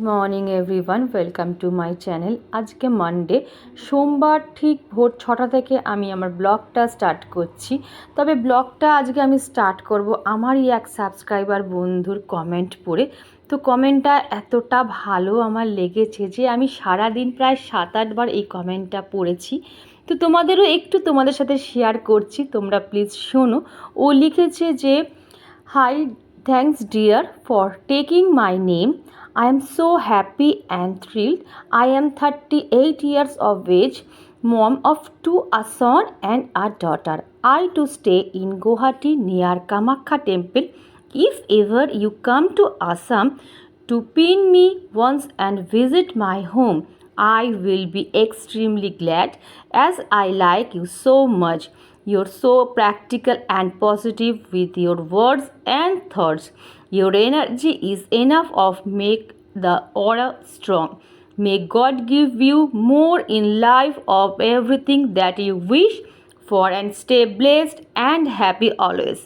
Morning everyone, welcome to my channel. আজকে Monday, সোমবার ঠিক ভোর 6টা থেকে আমি আমার ব্লগটা স্টার্ট করছি। তবে ব্লগটা আজকে আমি স্টার্ট করব আমারই এক সাবস্ক্রাইবার বন্ধুর কমেন্ট পড়ে। তো কমেন্টটা এতটা ভালো আমার লেগেছে যে আমি সারাদিন প্রায় 7-8 বার এই কমেন্টটা পড়েছি। তো তোমাদেরও একটু তোমাদের সাথে শেয়ার করছি, তোমরা প্লিজ শোনো। ও লিখেছে যে, high, thanks dear for taking my name. I am so happy and thrilled. I am 38 years of age, mom of two a son and a daughter. I too stay in Guwahati near Kamakya temple. If ever you come to Assam to pin me once and visit my home, I will be extremely glad as I like you so much. You're so practical and positive with your words and thoughts. Your energy is enough of make the aura strong. May God give you more in life of everything that you wish for, and stay blessed and happy always.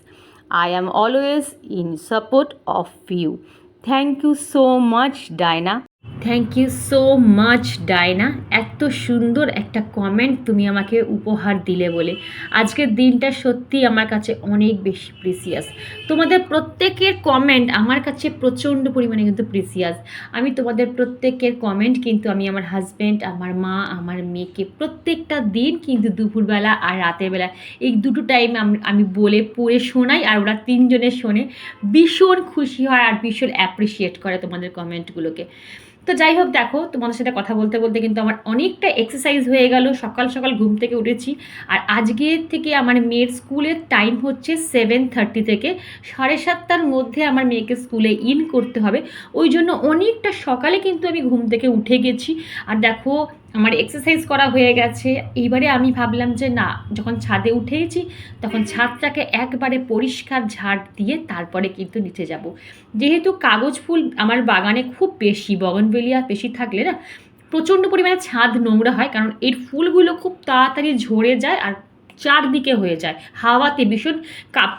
I am always in support of you. Thank you so much, Dinah. Thank you so much Dinah, এত সুন্দর একটা comment তুমি আমাকে উপহার দিলে বলে। আজকের দিনটা সত্যি আমার কাছে অনেক বেশি প্রিসিয়াস। তোমাদের প্রত্যেকের কমেন্ট আমার কাছে প্রচণ্ড পরিমাণে কিন্তু প্রিসিয়াস। আমি তোমাদের প্রত্যেকের কমেন্ট কিন্তু আমি আমার হাজব্যান্ড, আমার মা, আমার মেয়েকে প্রত্যেকটা দিন কিন্তু দুপুরবেলা আর রাতের বেলা এই দুটো টাইমে আমি বলে পড়ে শোনাই, আর ওরা তিনজনে শোনে, ভীষণ খুশি হয় আর ভীষণ অ্যাপ্রিসিয়েট করে তোমাদের কমেন্টগুলোকে। তো যাই হোক, দেখো তোমাদের সাথে কথা বলতে বলতে কিন্তু আমার অনেকটা এক্সারসাইজ হয়ে গেল। সকাল সকাল ঘুম থেকে উঠেছি, আর আজকে থেকে আমার মেয়ের স্কুলের টাইম হচ্ছে 7:30 থেকে 7:30টার মধ্যে আমার মেয়েকে স্কুলে ইন করতে হবে। ওই জন্য অনেকটা সকালে কিন্তু আমি ঘুম থেকে উঠে গেছি। আর দেখো আমার এক্সারসাইজ করা হয়ে গেছে। এইবারে আমি ভাবলাম যে না, যখন ছাদে উঠেছি তখন ছাদটাকে একবারে পরিষ্কার ঝাড় দিয়ে তারপরে কিন্তু নিচে যাব। যেহেতু কাগজ ফুল আমার বাগানে খুব বেশি, বগনভেলিয়া বেশি থাকলে না প্রচণ্ড পরিমাণে ছাদ নোংরা হয়, কারণ এর ফুলগুলো খুব তাড়াতাড়ি ঝরে যায় আর চারদিকে হয়ে যায় হাওয়াতে। ভীষণ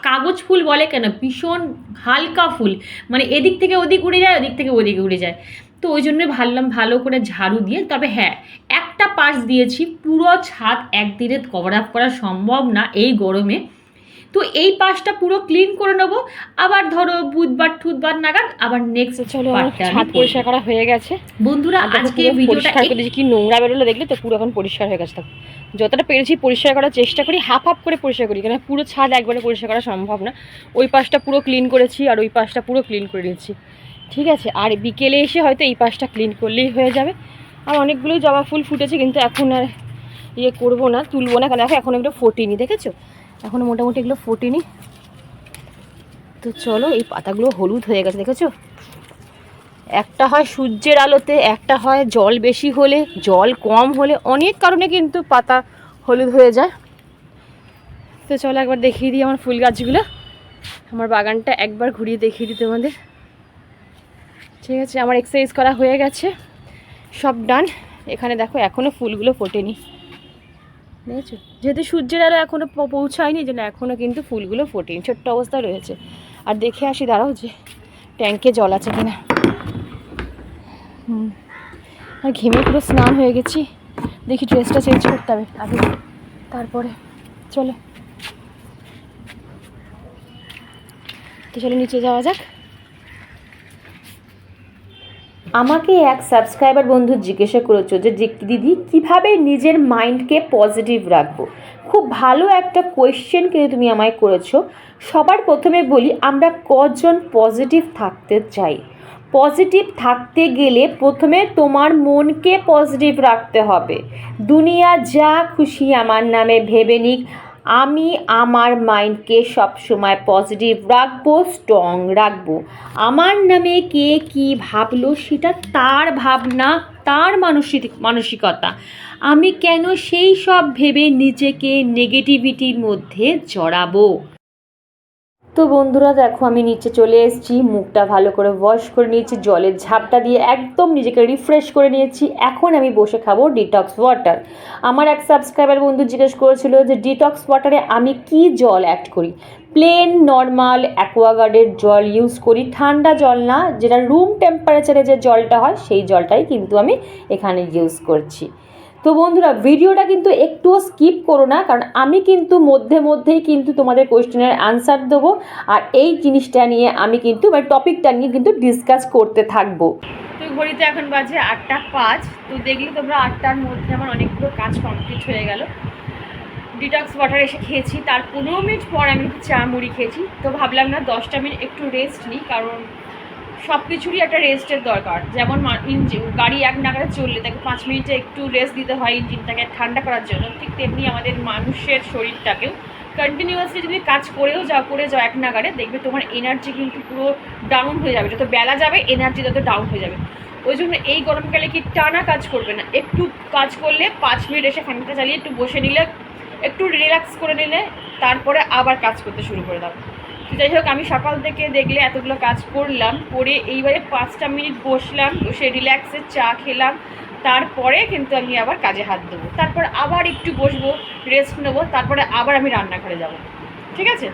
কাগজ ফুল বলে কেন, ভীষণ হালকা ফুল, মানে এদিক থেকে ওদিক উড়ে যায়, ওদিক থেকে ওদিকে উড়ে যায়। তো ওই জন্যই ভাবলাম ভালো করে ঝাড়ু দিয়ে, তবে হ্যাঁ একটা পাশ দিয়েছি, পুরো ছাদ একদিনে কভার আপ করা সম্ভব না এই গরমে। তো এই পাশটা পুরো ক্লিন করে নেবো, আবার ধরো বুধবার টুধবার নাগাদ আবার নেক্সট। চলো, ছাদ পরিষ্কার করা হয়ে গেছে বন্ধুরা। আজকে ভিডিওটা কি নোংরা বেরোলো দেখলে তো, পুরো এখন পরিষ্কার হয়ে গেছে। যতটা পেরেছি পরিষ্কার করার চেষ্টা করি, হাফ হাফ করে পরিষ্কার করি, কেন পুরো ছাদ একবারে পরিষ্কার করা সম্ভব না। ওই পাশটা পুরো ক্লিন করেছি আর ওই পাশটা পুরো ক্লিন করে নিচ্ছি, ঠিক আছে। আর বিকেলে এসে হয়তো এই পাশটা ক্লিন করলেই হয়ে যাবে। আর অনেকগুলোই জবা ফুল ফুটেছে, কিন্তু এখন আর ইয়ে করবো না, তুলবো না, কারণ এখন একটু ফোটেনি, দেখেছো এখনও মোটামুটি এগুলো ফোটেনি। তো চলো, এই পাতাগুলো হলুদ হয়ে গেছে দেখেছো। একটা হয় সূর্যের আলোতে, একটা হয় জল বেশি হলে, জল কম হলে, অনেক কারণে কিন্তু পাতা হলুদ হয়ে যায়। তো চলো একবার দেখিয়ে দিই আমার ফুল গাছগুলো, আমার বাগানটা একবার ঘুরিয়ে দেখিয়ে দিই তোমাদের, ঠিক আছে। আমার এক্সারসাইজ করা হয়ে গেছে, সব ডান। এখানে দেখো এখনও ফুলগুলো ফোটেনি, দেখেছো, যেহেতু সূর্যের আলো এখনও পৌঁছায়নি, যেন এখনও কিন্তু ফুলগুলো ফোটেনি, ছোট্ট অবস্থায় রয়েছে। আর দেখে আসি, দাঁড়াও যে ট্যাঙ্কে জল আছে কিনা। আর ঘেমে পুরো স্নান হয়ে গেছি, দেখি ড্রেসটা চেঞ্জ করতে হবে আগে, তারপরে চলো। তো চলো নিচে যাওয়া যাক। আমাকে এক সাবস্ক্রাইবার বন্ধু জিজ্ঞাসা করেছো যে দিদি কিভাবে নিজের মাইন্ডকে পজিটিভ রাখবো। খুব ভালো একটা কোয়েশ্চেন কিন্তু তুমি আমায় করেছো। সবার প্রথমে বলি, আমরা কজন পজিটিভ থাকতে চাই। পজিটিভ থাকতে গেলে প্রথমে তোমার মনকে পজিটিভ রাখতে হবে। দুনিয়া যা খুশি আমার নামে ভেবে নিক, আমি আমার মাইন্ডকে সবসময় পজিটিভ রাখবো, স্ট্রং রাখবো। আমার নামে কে কী ভাবলো সেটা তার ভাবনা, তার মানসিকতা। আমি কেন সেই সব ভেবে নিজেকে নেগেটিভিটির মধ্যে জড়াবো। তো বন্ধুরা দেখো আমি নিচে চলে এসেছি, মুখটা ভালো করে ওয়াশ করে নিয়েছি, জলের ঝাপটা দিয়ে একদম নিজেকে রিফ্রেশ করে নিয়েছি। এখন আমি বসে খাবো ডিটক্স ওয়াটার। আমার এক সাবস্ক্রাইবার বন্ধু জিজ্ঞেস করেছিল যে ডিটক্স ওয়াটারে আমি কি জল অ্যাড করি। প্লেন নর্মাল অ্যাকোয়াগার্ডের জল ইউজ করি, ঠান্ডা জল না, যেটা রুম টেম্পারেচারে যে জলটা হয় সেই জলটাই কিন্তু আমি এখানে ইউজ করছি। তো বন্ধুরা ভিডিওটা কিন্তু একটুও স্কিপ করো না, কারণ আমি কিন্তু মধ্যেই কিন্তু তোমাদের কোয়েশ্চেনের আনসার দেবো, আর এই জিনিসটা নিয়ে আমি কিন্তু টপিকটা নিয়ে কিন্তু ডিসকাস করতে থাকবো। তো ঘড়িতে এখন বাজে 8:05। তো দেখলে তোমরা 8টার মধ্যে আমার অনেকগুলো কাজ কমপ্লিট হয়ে গেল। ডিটক্স ওয়াটার এসে খেয়েছি, তার 15 মিনিট পর আমি একটু চা মুড়ি খেয়েছি। তো ভাবলাম না 10টা মিনিট একটু রেস্ট নিই, কারণ সব কিছুরই একটা রেস্টের দরকার। যেমন গাড়ি এক নাগারে চললে তাকে 5 মিনিটে একটু রেস্ট দিতে হয় ইঞ্জিনটাকে ঠান্ডা করার জন্য, ঠিক তেমনি আমাদের মানুষের শরীরটাকেও কন্টিনিউয়াসলি যদি কাজ করে যাও এক নাগারে, দেখবে তোমার এনার্জি কিন্তু পুরো ডাউন হয়ে যাবে। যত বেলা যাবে এনার্জি তত ডাউন হয়ে যাবে। ওই জন্য এই গরমকালে কি টানা কাজ করবে না, একটু কাজ করলে 5 মিনিট এসে ফ্যানটা চালিয়ে একটু বসে নিলে, একটু রিল্যাক্স করে নিলে, তারপরে আবার কাজ করতে শুরু করে দাও। যাই হোক, আমি সকাল থেকে দেখলে এতগুলো কাজ করলাম, করে এইবারে 5টা মিনিট বসলাম, বসে রিল্যাক্সে চা খেলাম, তারপরে কিন্তু আমি আবার কাজে হাত দেবো, তারপর আবার একটু বসবো, রেস্ট নেবো, তারপরে আবার আমি রান্নাঘরে যাব। ঠিক আছে?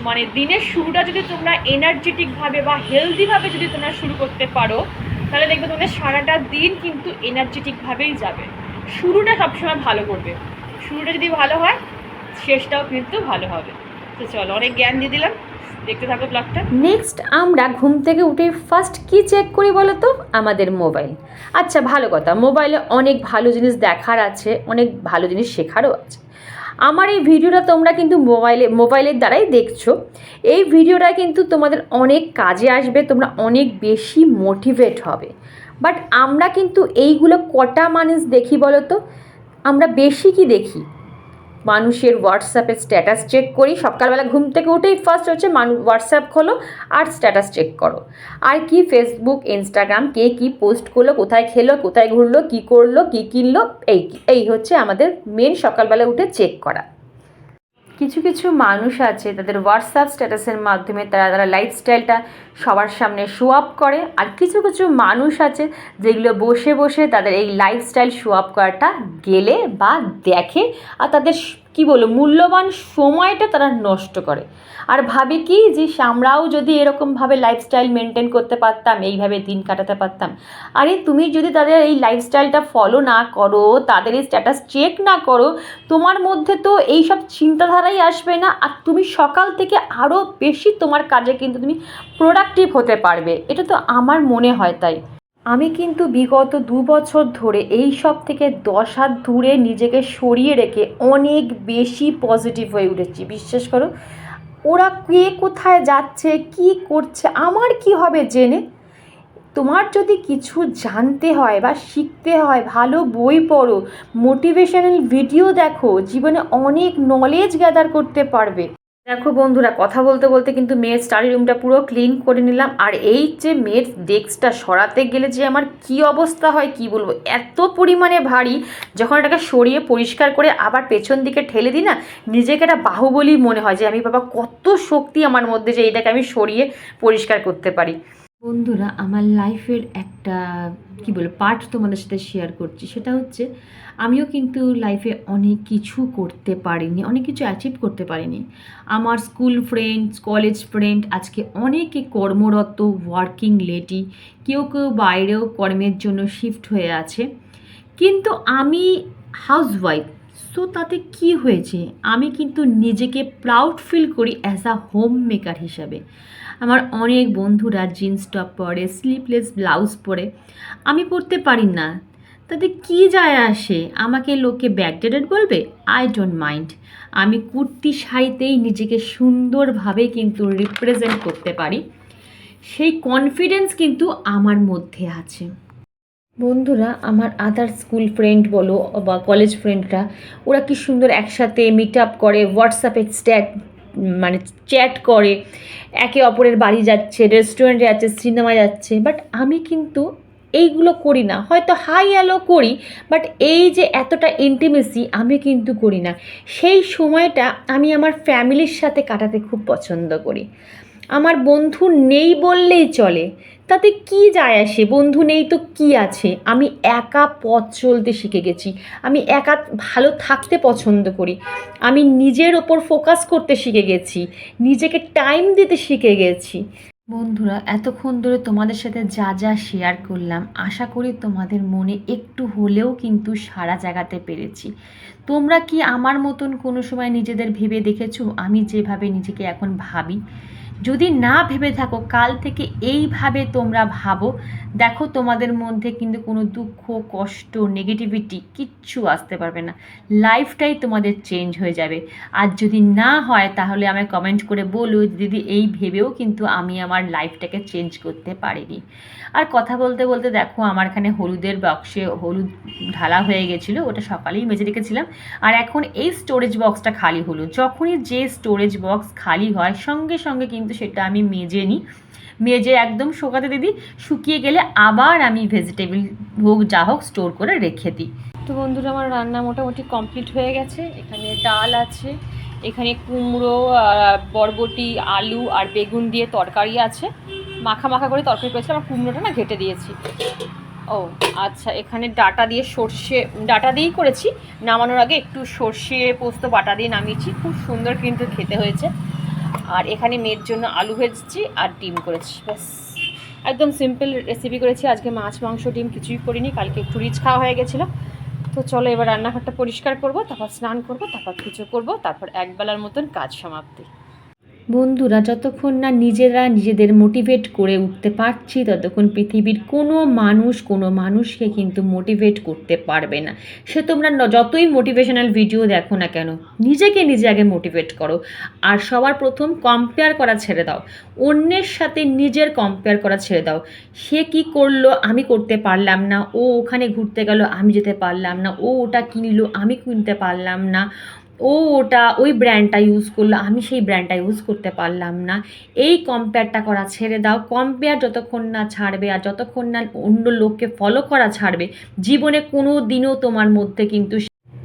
মানে দিনের শুরুটা যদি তোমরা এনার্জেটিকভাবে বা হেলদিভাবে যদি তোমরা শুরু করতে পারো, তাহলে দেখবে তোমাদের সারাটা দিন কিন্তু এনার্জেটিকভাবেই যাবে। শুরুটা সবসময় ভালো করবে, শুরুটা যদি ভালো হয় শেষটাও কিন্তু ভালো হবে। তো চলো, অনেক জ্ঞান দিয়ে দিলাম, দেখতে থাকো ব্লগটা। নেক্সট আমরা ঘুম থেকে উঠে ফার্স্ট কি চেক করি বলো তো? আমাদের মোবাইল। আচ্ছা, ভালো কথা, মোবাইলে অনেক ভালো জিনিস দেখার আছে, অনেক ভালো জিনিস শেখারও আছে। আমার এই ভিডিওটা তোমরা কিন্তু মোবাইলের দ্বারাই দেখছো। এই ভিডিওটা কিন্তু তোমাদের অনেক কাজে আসবে, তোমরা অনেক বেশি মোটিভেট হবে। বাট আমরা কিন্তু এইগুলো কটা মানুষ দেখি বলো তো? আমরা বেশি কি দেখি? মানুষের হোয়াটসঅ্যাপের স্ট্যাটাস চেক করি, সকালবেলা ঘুম থেকে উঠেই ফার্স্ট হচ্ছে হোয়াটসঅ্যাপ খোলো আর স্ট্যাটাস চেক করো। আর কি ফেসবুক, ইনস্টাগ্রাম, কে কী পোস্ট করলো, কোথায় খেলো, কোথায় ঘুরলো, কী করলো, কী কিনলো, এই হচ্ছে আমাদের মেন সকালবেলা উঠে চেক করা। কিছু কিছু মানুষ আছে তাদের হোয়াটসঅ্যাপ স্ট্যাটাসের মাধ্যমে তারা লাইফস্টাইলটা সবার সামনে শো আপ করে, আর কিছু কিছু মানুষ আছে যেগুলো বসে বসে তাদের এই লাইফস্টাইল শো আপ করাটা গেলে বা দেখে, আর তাদের কী বলো মূল্যবান সময়টা তারা নষ্ট করে, আর ভাবে কি যে আমরাও যদি এরকমভাবে লাইফস্টাইল মেনটেন করতে পারতাম, এইভাবে দিন কাটাতে পারতাম। আরে তুমি যদি তাদের এই লাইফস্টাইলটা ফলো না করো, তাদের এই স্ট্যাটাস চেক না করো, তোমার মধ্যে তো এইসব চিন্তাধারাই আসবে না, আর তুমি সকাল থেকে আরও বেশি তোমার কাজে কিন্তু তুমি প্রোডাক্টিভ হতে পারবে। এটা তো আমার মনে হয়। তাই আমি কিন্তু বিগত 2 বছর ধরে এই সব থেকে 10 হাত দূরে নিজেকে সরিয়ে রেখে অনেক বেশি পজিটিভ হয়ে উঠেছি। বিশ্বাস করো, ওরা কে কোথায় যাচ্ছে, কি করছে, আমার কি হবে জেনে? তোমার যদি কিছু জানতে হয় বা শিখতে হয়, ভালো বই পড়ো, মোটিভেশনাল ভিডিও দেখো, জীবনে অনেক নলেজ গ্যাদার করতে পারবে। দেখো বন্ধুরা, কথা বলতে বলতে কিন্তু মেয়ের স্টাডি রুমটা পুরো ক্লিন করে নিলাম, আর এই যে মেয়ের ডেস্কটা সরাতে গেলে যে আমার কি অবস্থা হয় কি বলবো, এত পরিমাণে ভারী, যখন এটাকে সরিয়ে পরিষ্কার করে আবার পেছন দিকে ঠেলে দিই না, নিজেকে একটা বাহুবলী মনে হয় যে আমি বাবা কত শক্তি আমার মধ্যে যে এটাকে আমি সরিয়ে পরিষ্কার করতে পারি। বন্ধুরা, আমার লাইফের একটা কি বলে পার্ট তোমাদের সাথে শেয়ার করছি, সেটা হচ্ছে আমিও কিন্তু লাইফে অনেক কিছু করতে পারিনি, অনেক কিছু অ্যাচিভ করতে পারিনি। আমার স্কুল ফ্রেন্ডস, কলেজ ফ্রেন্ড আজকে অনেকে কর্মরত, ওয়ার্কিং লেডি, কেউ কেউ বাইরেও কর্মের জন্য শিফট হয়ে আছে, কিন্তু আমি হাউসওয়াইফ। সো তাতে কি হয়েছে, আমি কিন্তু নিজেকে প্রাউড ফিল করি অ্যাজ আ হোম মেকার হিসাবে। আমার অনেক বন্ধুরা জিন্স টপ পরে, স্লিভলেস ব্লাউজ পরে, আমি পরতে পারি না, তাতে কি যায় আসে? আমাকে লোকে ব্যাকডেটেড বলবে, আই ডোন্ট মাইন্ড। আমি কুর্তি শাড়িতেই নিজেকে সুন্দরভাবে কিন্তু রিপ্রেজেন্ট করতে পারি, সেই কনফিডেন্স কিন্তু আমার মধ্যে আছে। বন্ধুরা, আমার আদার স্কুল ফ্রেন্ড বলো বা কলেজ ফ্রেন্ডরা, ওরা কি সুন্দর একসাথে মিট আপ করে, হোয়াটসঅ্যাপে চ্যাট করে, একে অপরের বাড়ি যাচ্ছে, রেস্টুরেন্টে যাচ্ছে, সিনেমা যাচ্ছে, বাট আমি কিন্তু এইগুলো করি না, হয়তো হাই হ্যালো করি, বাট এই যে এতটা ইন্টিমেসি আমি কিন্তু করি না। সেই সময়টা আমি আমার ফ্যামিলির সাথে কাটাতে খুব পছন্দ করি। আমার বন্ধু নেই বললেই চলে, তাতে কি যায় আসে, বন্ধু নেই তো কি আছে, আমি একা পথ চলতে শিখে গেছি, আমি একা ভালো থাকতে পছন্দ করি, আমি নিজের ওপর ফোকাস করতে শিখে গেছি, নিজেকে টাইম দিতে শিখে গেছি। বন্ধুরা, এতক্ষণ ধরে তোমাদের সাথে যা যা শেয়ার করলাম, আশা করি তোমাদের মনে একটু হলেও কিন্তু সাড়া জাগাতে পেরেছি। তোমরা কি আমার মতন কোনো সময় নিজেদের ভেবে দেখেছো আমি যেভাবে নিজেকে এখন ভাবি? যদি না ভেবে থাকো, কাল থেকে এইভাবে তোমরা ভাবো, দেখো তোমাদের মধ্যে কিন্তু কোনো দুঃখ, কষ্ট, নেগেটিভিটি কিচ্ছু আসতে পারবে না। লাইফটাই তোমাদের চেঞ্জ হয়ে যাবে। আর যদি না হয় তাহলে আমায় কমেন্ট করে বলো, দিদি এই ভেবেও কিন্তু আমি আমার লাইফটাকে চেঞ্জ করতে পারিনি। আর কথা বলতে বলতে দেখো আমার এখানে হলুদের বক্সে হলুদ ঢালা হয়ে গেছিলো, ওটা সকালেই মেজে রেখেছিলাম। আর এখন এই স্টোরেজ বক্সটা খালি হলো। যখনই যে স্টোরেজ বক্স খালি হয় সঙ্গে সঙ্গে কিন্তু সেটা আমি মেজে নিই, মেজে একদম শুকাতে দিই, শুকিয়ে গেলে আবার আমি ভেজিটেবল হোক যা হোক স্টোর করে রেখে দিই। তো বন্ধুরা, আমার রান্না মোটামুটি কমপ্লিট হয়ে গেছে। এখানে ডাল আছে, এখানে কুমড়ো, বরবটি, আলু আর বেগুন দিয়ে তরকারি আছে, মাখা মাখা করে তরকারি করেছি। আমার কুমড়োটা না ঘেটে দিয়েছি। ও আচ্ছা, এখানে ডাটা দিয়ে সর্ষে, ডাটা দিয়েই করেছি, নামানোর আগে একটু সর্ষে পোস্ত বাটা দিয়ে নামিয়েছি, খুব সুন্দর কিন্তু খেতে হয়েছে। আর এখানে মেয়ের জন্য আলু ভেজেছি আর ডিম করেছি, ব্যাস একদম সিম্পল রেসিপি করেছি। আজকে মাছ মাংস ডিম কিছুই করিনি, কালকে একটু রিচ খাওয়া হয়ে গেছিলো। তো চলো এবার রান্নাঘরটা পরিষ্কার করব, তারপর স্নান করব, তারপর পুজো করব, তারপর একবেলার মতন কাজ সমাপ্তি। বন্ধুরা, যতক্ষণ না নিজেরা নিজেদের মোটিভেট করে উঠতে পারছি ততক্ষণ পৃথিবীর কোনো মানুষকে কিন্তু মোটিভেট করতে পারবে না। সে তোমরা যতই মোটিভেশনাল ভিডিও দেখো না কেন, নিজেকে নিজে আগে মোটিভেট করো। আর সবার প্রথম কম্পেয়ার করা ছেড়ে দাও, অন্যের সাথে নিজের কম্পেয়ার করা ছেড়ে দাও। সে কি করলো আমি করতে পারলাম না, ও ওখানে ঘুরতে গেল আমি যেতে পারলাম না, ও ওটা কিনলো আমি কিনতে পারলাম না, ও ওটা ওই ব্র্যান্ডটা ইউজ করলো আমি সেই ব্র্যান্ডটা ইউজ করতে পারলাম না। এই কম্পেয়ারটা করা ছেড়ে দাও। কম্পেয়ার যতক্ষণ না ছাড়বে আর যতক্ষণ না অন্য লোককে ফলো করা ছাড়বে, জীবনে কোনো দিনও তোমার মধ্যে কিন্তু।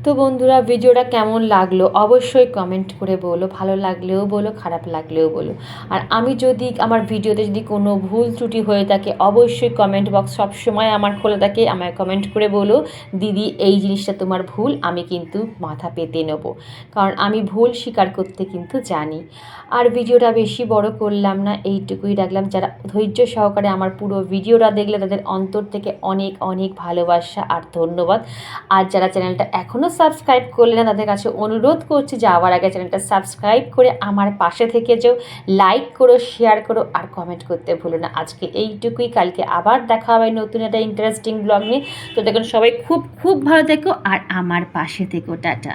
তো বন্ধুরা, ভিডিওটা কেমন লাগলো অবশ্যই কমেন্ট করে বলো, ভালো লাগলেও বলো, খারাপ লাগলেও বলো। আর আমি যদি আমার ভিডিওতে যদি কোনো ভুল ত্রুটি হয়ে থাকে অবশ্যই কমেন্ট বক্স সবসময় আমার খোলা থাকে, আমায় কমেন্ট করে বলো দিদি এই জিনিসটা তোমার ভুল, আমি কিন্তু মাথা পেতে নেব, কারণ আমি ভুল স্বীকার করতে কিন্তু জানি। আর ভিডিওটা বেশি বড় করলাম না, এইটুকুই রাখলাম। যারা ধৈর্য সহকারে আমার পুরো ভিডিওটা দেখলে তাদের অন্তর থেকে অনেক অনেক ভালোবাসা আর ধন্যবাদ। আর যারা চ্যানেলটা এখনও সাবস্ক্রাইব করলে না তাদের কাছে অনুরোধ করছি যাওয়ার আগে চ্যানেলটা সাবস্ক্রাইব করে আমার পাশে থেকে যেও, লাইক করো, শেয়ার করো আর কমেন্ট করতে ভুলো না। আজকে এইটুকুই, কালকে আবার দেখা হবে নতুন একটা ইন্টারেস্টিং ব্লগ নিয়ে। তো দেখুন সবাই খুব খুব ভালো থেকো আর আমার পাশে থেকো। টাটা।